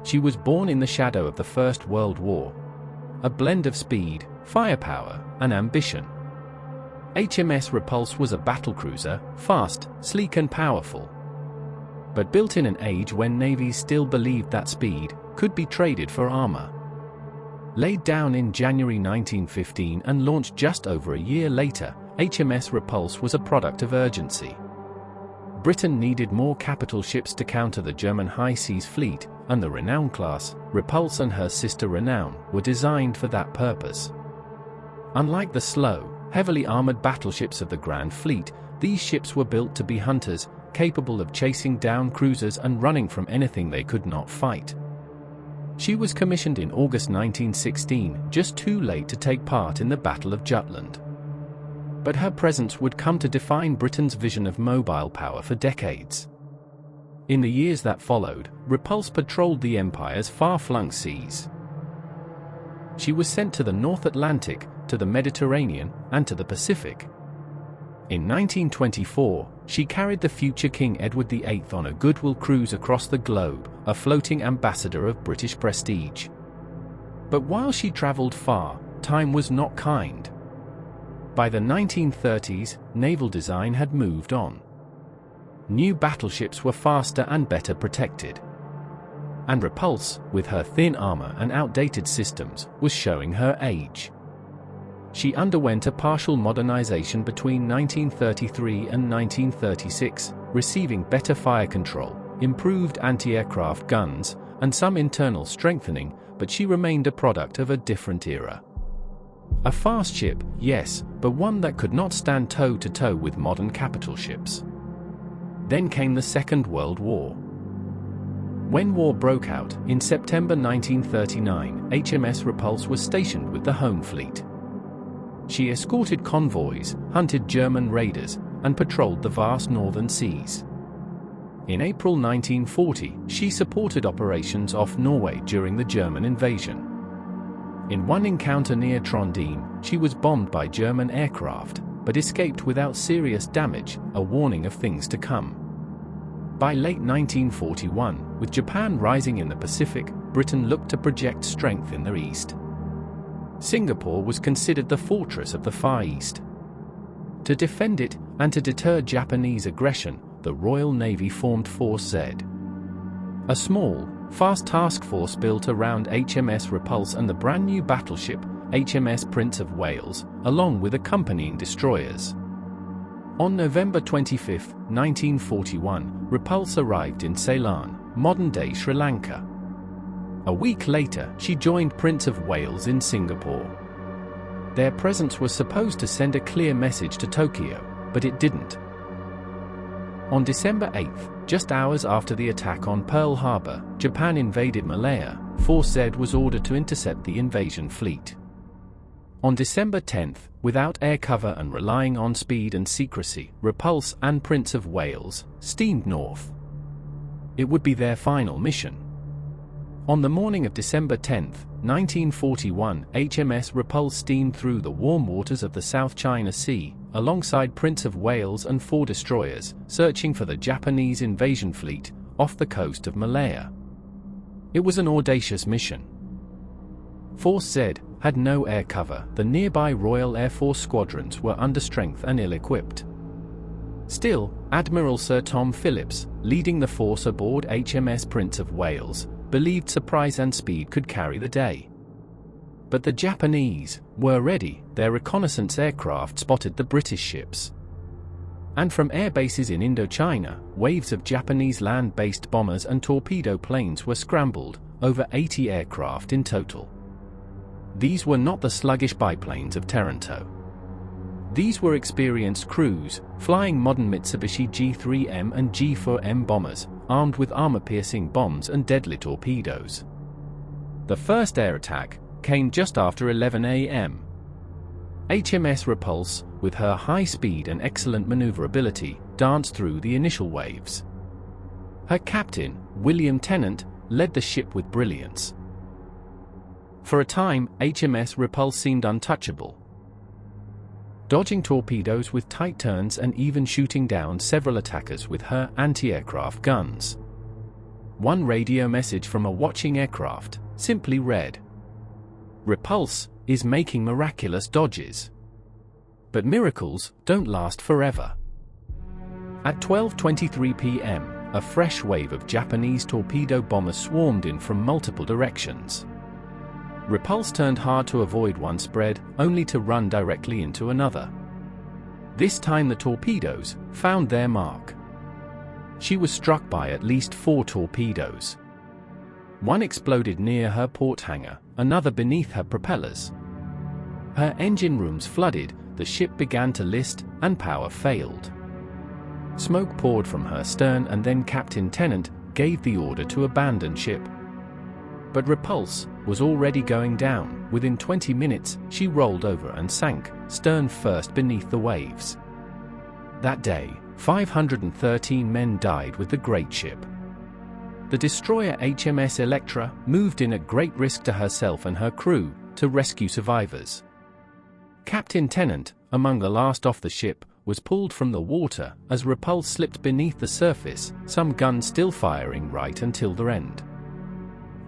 She was born in the shadow of the First World War. A blend of speed, firepower, and ambition. HMS Repulse was a battlecruiser, fast, sleek and powerful. But built in an age when navies still believed that speed could be traded for armor. Laid down in January 1915 and launched just over a year later, HMS Repulse was a product of urgency. Britain needed more capital ships to counter the German high seas fleet, and the Renown class, Repulse and her sister Renown, were designed for that purpose. Unlike the slow, heavily armored battleships of the Grand Fleet, these ships were built to be hunters, capable of chasing down cruisers and running from anything they could not fight. She was commissioned in August 1916, just too late to take part in the Battle of Jutland. But her presence would come to define Britain's vision of mobile power for decades. In the years that followed, Repulse patrolled the Empire's far-flung seas. She was sent to the North Atlantic, to the Mediterranean, and to the Pacific. In 1924, she carried the future King Edward VIII on a goodwill cruise across the globe, a floating ambassador of British prestige. But while she traveled far, time was not kind. By the 1930s, naval design had moved on. New battleships were faster and better protected. And Repulse, with her thin armor and outdated systems, was showing her age. She underwent a partial modernization between 1933 and 1936, receiving better fire control, improved anti-aircraft guns, and some internal strengthening, but she remained a product of a different era. A fast ship, yes, but one that could not stand toe-to-toe with modern capital ships. Then came the Second World War. When war broke out, in September 1939, HMS Repulse was stationed with the Home Fleet. She escorted convoys, hunted German raiders, and patrolled the vast northern seas. In April 1940, she supported operations off Norway during the German invasion. In one encounter near Trondheim, she was bombed by German aircraft, but escaped without serious damage, a warning of things to come. By late 1941, with Japan rising in the Pacific, Britain looked to project strength in the east. Singapore was considered the fortress of the Far East. To defend it, and to deter Japanese aggression, the Royal Navy formed Force Z. A small, fast task force built around HMS Repulse and the brand new battleship, HMS Prince of Wales, along with accompanying destroyers. On November 25, 1941, Repulse arrived in Ceylon, modern-day Sri Lanka. A week later, she joined Prince of Wales in Singapore. Their presence was supposed to send a clear message to Tokyo, but it didn't. On December 8, just hours after the attack on Pearl Harbor, Japan invaded Malaya. Force Z was ordered to intercept the invasion fleet. On December 10, without air cover and relying on speed and secrecy, Repulse and Prince of Wales steamed north. It would be their final mission. On the morning of December 10, 1941, HMS Repulse steamed through the warm waters of the South China Sea, alongside Prince of Wales and 4 destroyers, searching for the Japanese invasion fleet off the coast of Malaya. It was an audacious mission. Force Z had no air cover. The nearby Royal Air Force squadrons were understrength and ill-equipped. Still, Admiral Sir Tom Phillips, leading the force aboard HMS Prince of Wales, believed surprise and speed could carry the day. But the Japanese were ready. Their reconnaissance aircraft spotted the British ships. And from air bases in Indochina, waves of Japanese land-based bombers and torpedo planes were scrambled, over 80 aircraft in total. These were not the sluggish biplanes of Taranto. These were experienced crews, flying modern Mitsubishi G3M and G4M bombers, armed with armor-piercing bombs and deadly torpedoes. The first air attack came just after 11 a.m. HMS Repulse, with her high speed and excellent maneuverability, danced through the initial waves. Her captain, William Tennant, led the ship with brilliance. For a time, HMS Repulse seemed untouchable, dodging torpedoes with tight turns and even shooting down several attackers with her anti-aircraft guns. One radio message from a watching aircraft simply read, "Repulse is making miraculous dodges. But miracles don't last forever." At 12:23 p.m., a fresh wave of Japanese torpedo bombers swarmed in from multiple directions. Repulse turned hard to avoid one spread, only to run directly into another. This time the torpedoes found their mark. She was struck by at least 4 torpedoes. One exploded near her port hangar, another beneath her propellers. Her engine rooms flooded, the ship began to list, and power failed. Smoke poured from her stern, and then Captain Tennant gave the order to abandon ship. But Repulse was already going down. Within 20 minutes, she rolled over and sank, stern first beneath the waves. That day, 513 men died with the great ship. The destroyer HMS Electra moved in at great risk to herself and her crew to rescue survivors. Captain Tennant, among the last off the ship, was pulled from the water as Repulse slipped beneath the surface, some guns still firing right until their end.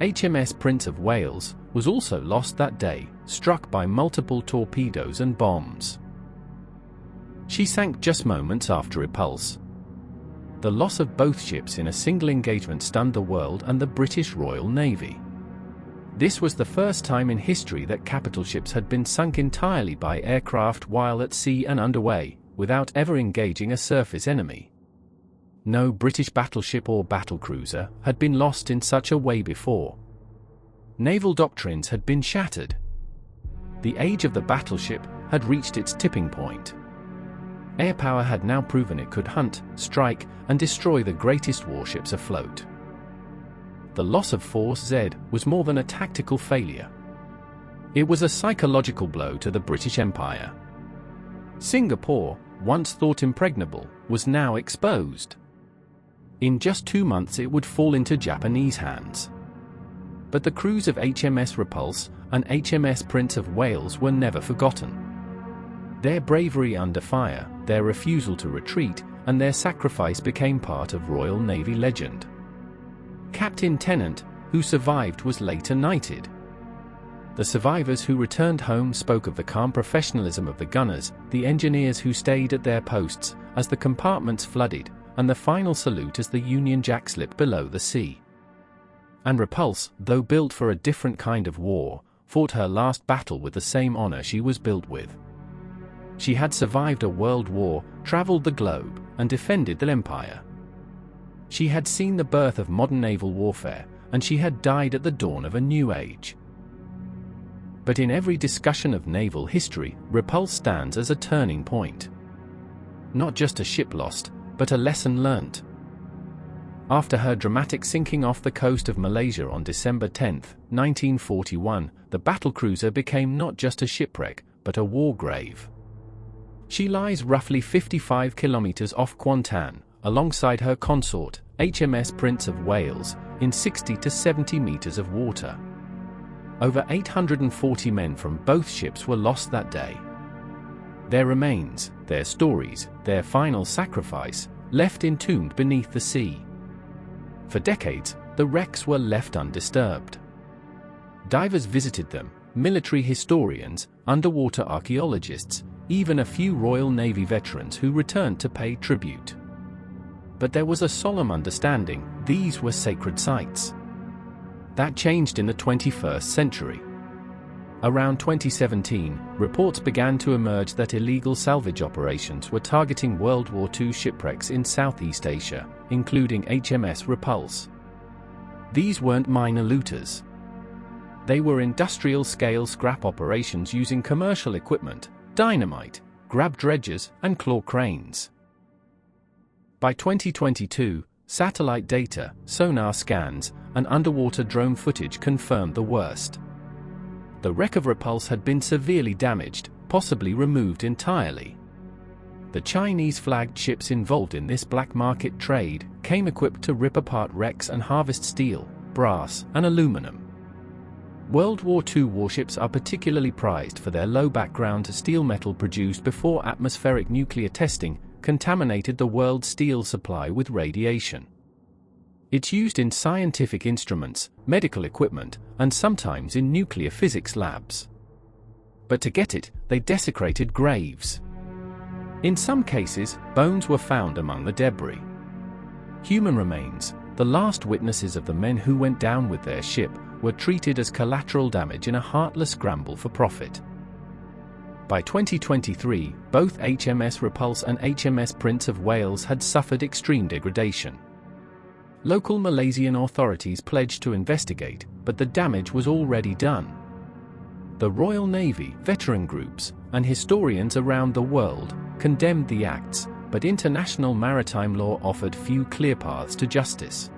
HMS Prince of Wales was also lost that day, struck by multiple torpedoes and bombs. She sank just moments after Repulse. The loss of both ships in a single engagement stunned the world and the British Royal Navy. This was the first time in history that capital ships had been sunk entirely by aircraft while at sea and underway, without ever engaging a surface enemy. No British battleship or battlecruiser had been lost in such a way before. Naval doctrines had been shattered. The age of the battleship had reached its tipping point. Air power had now proven it could hunt, strike, and destroy the greatest warships afloat. The loss of Force Z was more than a tactical failure. It was a psychological blow to the British Empire. Singapore, once thought impregnable, was now exposed. In just 2 months it would fall into Japanese hands. But the crews of HMS Repulse and HMS Prince of Wales were never forgotten. Their bravery under fire, their refusal to retreat, and their sacrifice became part of Royal Navy legend. Captain Tennant, who survived, was later knighted. The survivors who returned home spoke of the calm professionalism of the gunners, the engineers who stayed at their posts as the compartments flooded, and the final salute as the Union Jack slipped below the sea. And Repulse, though built for a different kind of war, fought her last battle with the same honor she was built with. She had survived a world war, traveled the globe, and defended the empire. She had seen the birth of modern naval warfare, and she had died at the dawn of a new age. But in every discussion of naval history, Repulse stands as a turning point. Not just a ship lost, but a lesson learnt. After her dramatic sinking off the coast of Malaysia on December 10, 1941, the battlecruiser became not just a shipwreck, but a war grave. She lies roughly 55 kilometers off Kuantan, alongside her consort, HMS Prince of Wales, in 60 to 70 meters of water. Over 840 men from both ships were lost that day. Their remains, their stories, their final sacrifice, left entombed beneath the sea. For decades, the wrecks were left undisturbed. Divers visited them, military historians, underwater archaeologists, even a few Royal Navy veterans who returned to pay tribute. But there was a solemn understanding: these were sacred sites. That changed in the 21st century. Around 2017, reports began to emerge that illegal salvage operations were targeting World War II shipwrecks in Southeast Asia, including HMS Repulse. These weren't minor looters. They were industrial-scale scrap operations using commercial equipment, dynamite, grab dredgers, and claw cranes. By 2022, satellite data, sonar scans, and underwater drone footage confirmed the worst. The wreck of Repulse had been severely damaged, possibly removed entirely. The Chinese-flagged ships involved in this black market trade came equipped to rip apart wrecks and harvest steel, brass, and aluminum. World War II warships are particularly prized for their low background steel metal produced before atmospheric nuclear testing contaminated the world's steel supply with radiation. It's used in scientific instruments, medical equipment, and sometimes in nuclear physics labs. But to get it, they desecrated graves. In some cases, bones were found among the debris. Human remains, the last witnesses of the men who went down with their ship, were treated as collateral damage in a heartless scramble for profit. By 2023, both HMS Repulse and HMS Prince of Wales had suffered extreme degradation. Local Malaysian authorities pledged to investigate, but the damage was already done. The Royal Navy, veteran groups, and historians around the world condemned the acts, but international maritime law offered few clear paths to justice.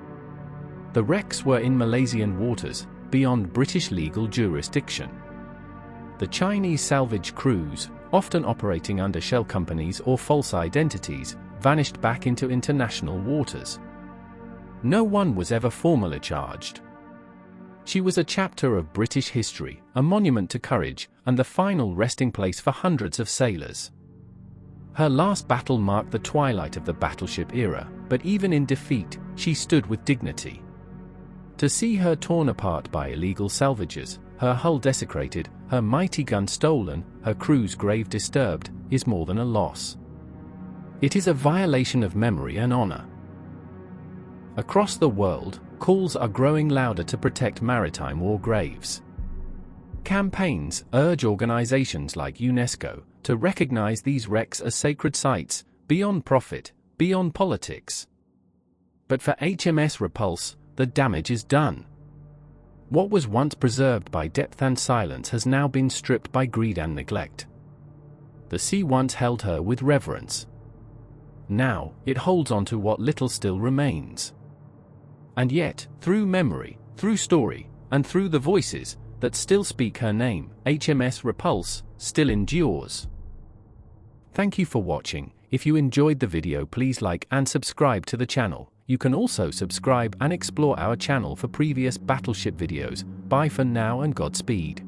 The wrecks were in Malaysian waters, beyond British legal jurisdiction. The Chinese salvage crews, often operating under shell companies or false identities, vanished back into international waters. No one was ever formally charged. She was a chapter of British history, a monument to courage, and the final resting place for hundreds of sailors. Her last battle marked the twilight of the battleship era, but even in defeat, she stood with dignity. To see her torn apart by illegal salvagers, her hull desecrated, her mighty gun stolen, her crew's grave disturbed, is more than a loss. It is a violation of memory and honor. Across the world, calls are growing louder to protect maritime war graves. Campaigns urge organizations like UNESCO to recognize these wrecks as sacred sites, beyond profit, beyond politics. But for HMS Repulse, the damage is done. What was once preserved by depth and silence has now been stripped by greed and neglect. The sea once held her with reverence. Now, it holds on to what little still remains. And yet, through memory, through story, and through the voices that still speak her name, HMS Repulse still endures. Thank you for watching. If you enjoyed the video, please like and subscribe to the channel. You can also subscribe and explore our channel for previous battleship videos. Bye for now and Godspeed.